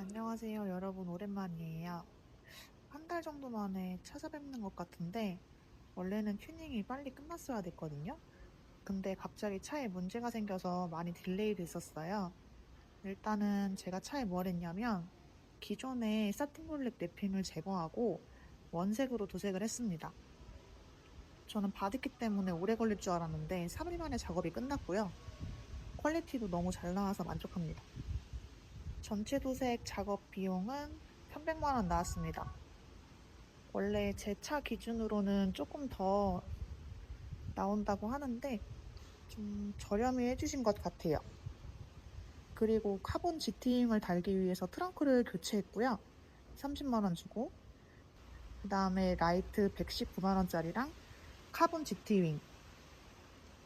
안녕하세요, 여러분. 오랜만이에요. 한 달 정도 만에 찾아뵙는 것 같은데, 원래는 튜닝이 빨리 끝났어야 됐거든요. 근데 갑자기 차에 문제가 생겨서 많이 딜레이 됐었어요. 일단은 제가 차에 뭘 했냐면, 기존의 사틴블랙 랩핑을 제거하고 원색으로 도색을 했습니다. 저는 바디킷 때문에 오래 걸릴 줄 알았는데 3일 만에 작업이 끝났고요. 퀄리티도 너무 잘 나와서 만족합니다. 전체 도색 작업 비용은 300만 원 나왔습니다. 원래 제 차 기준으로는 조금 더 나온다고 하는데 좀 저렴히 해주신 것 같아요. 그리고 카본 지팅을 달기 위해서 트렁크를 교체했고요. 30만 원 주고, 그 다음에 라이트 119만 원짜리랑 카본 지티윙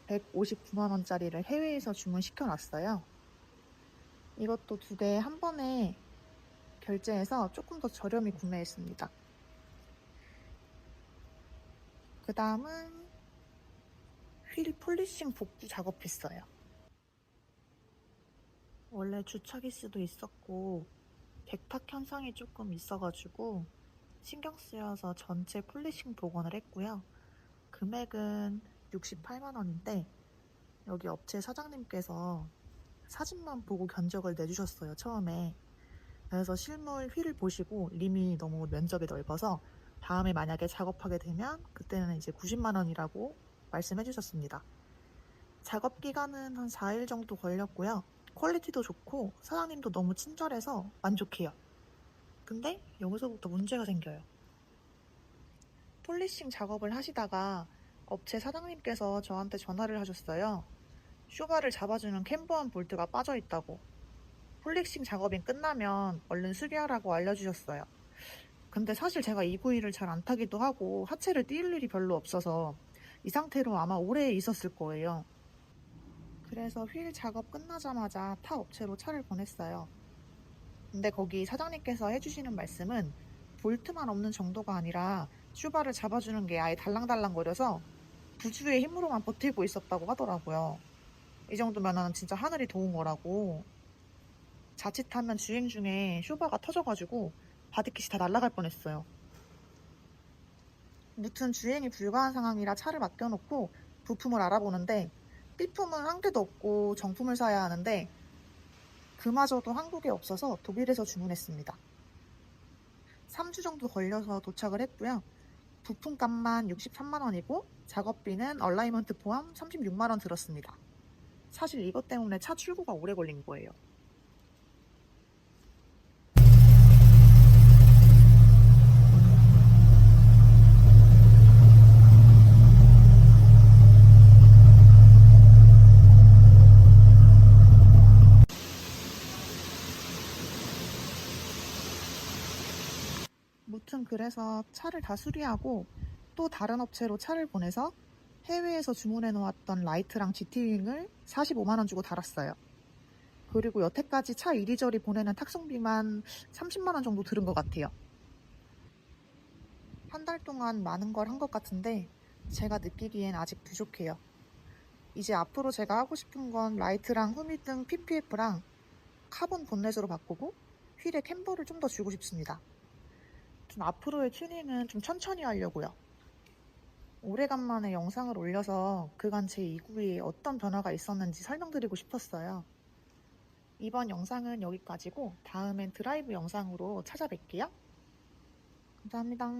159만 원짜리를 해외에서 주문시켜 놨어요. 이것도 두 개 한 번에 결제해서 조금 더 저렴히 구매했습니다. 그 다음은 휠 폴리싱 복구 작업했어요. 원래 주차 기스도 있었고 백탁 현상이 조금 있어가지고 신경 쓰여서 전체 폴리싱 복원을 했고요. 금액은 68만 원인데 여기 업체 사장님께서 사진만 보고 견적을 내주셨어요, 처음에. 그래서 실물 휠을 보시고 림이 너무 면적이 넓어서 다음에 만약에 작업하게 되면 그때는 이제 90만 원이라고 말씀해 주셨습니다. 작업 기간은 한 4일 정도 걸렸고요. 퀄리티도 좋고 사장님도 너무 친절해서 만족해요. 근데 여기서부터 문제가 생겨요. 폴리싱 작업을 하시다가 업체 사장님께서 저한테 전화를 하셨어요. 쇼바를 잡아주는 캠버한 볼트가 빠져 있다고. 폴리싱 작업이 끝나면 얼른 수리하라고 알려주셨어요. 근데 사실 제가 이 부위를 잘 안 타기도 하고 하체를 띄울 일이 별로 없어서 이 상태로 아마 오래 있었을 거예요. 그래서 휠 작업 끝나자마자 타 업체로 차를 보냈어요. 근데 거기 사장님께서 해주시는 말씀은 볼트만 없는 정도가 아니라 슈바를 잡아주는 게 아예 달랑달랑거려서 부주의 힘으로만 버티고 있었다고 하더라고요. 이 정도면은 진짜 하늘이 도운 거라고. 자칫하면 주행 중에 쇼바가 터져가지고 바디킷이 다 날아갈 뻔했어요. 무튼 주행이 불가한 상황이라 차를 맡겨놓고 부품을 알아보는데 삐품은 한 개도 없고 정품을 사야 하는데 그마저도 한국에 없어서 독일에서 주문했습니다. 3주 정도 걸려서 도착을 했고요. 부품값만 63만 원이고 작업비는 얼라이먼트 포함 36만 원 들었습니다. 사실 이것 때문에 차 출고가 오래 걸린 거예요. 무튼 그래서 차를 다 수리하고 또 다른 업체로 차를 보내서 해외에서 주문해 놓았던 라이트랑 GT윙을 45만 원 주고 달았어요. 그리고 여태까지 차 이리저리 보내는 탁송비만 30만 원 정도 들은 것 같아요. 한 달 동안 많은 걸 한 것 같은데 제가 느끼기엔 아직 부족해요. 이제 앞으로 제가 하고 싶은 건 라이트랑 후미등 PPF랑 카본 본넷으로 바꾸고 휠에 캠버를 좀 더 주고 싶습니다. 좀 앞으로의 튜닝은 좀 천천히 하려고요. 오래간만에 영상을 올려서 그간 제 이구에 어떤 변화가 있었는지 설명드리고 싶었어요. 이번 영상은 여기까지고 다음엔 드라이브 영상으로 찾아뵐게요. 감사합니다.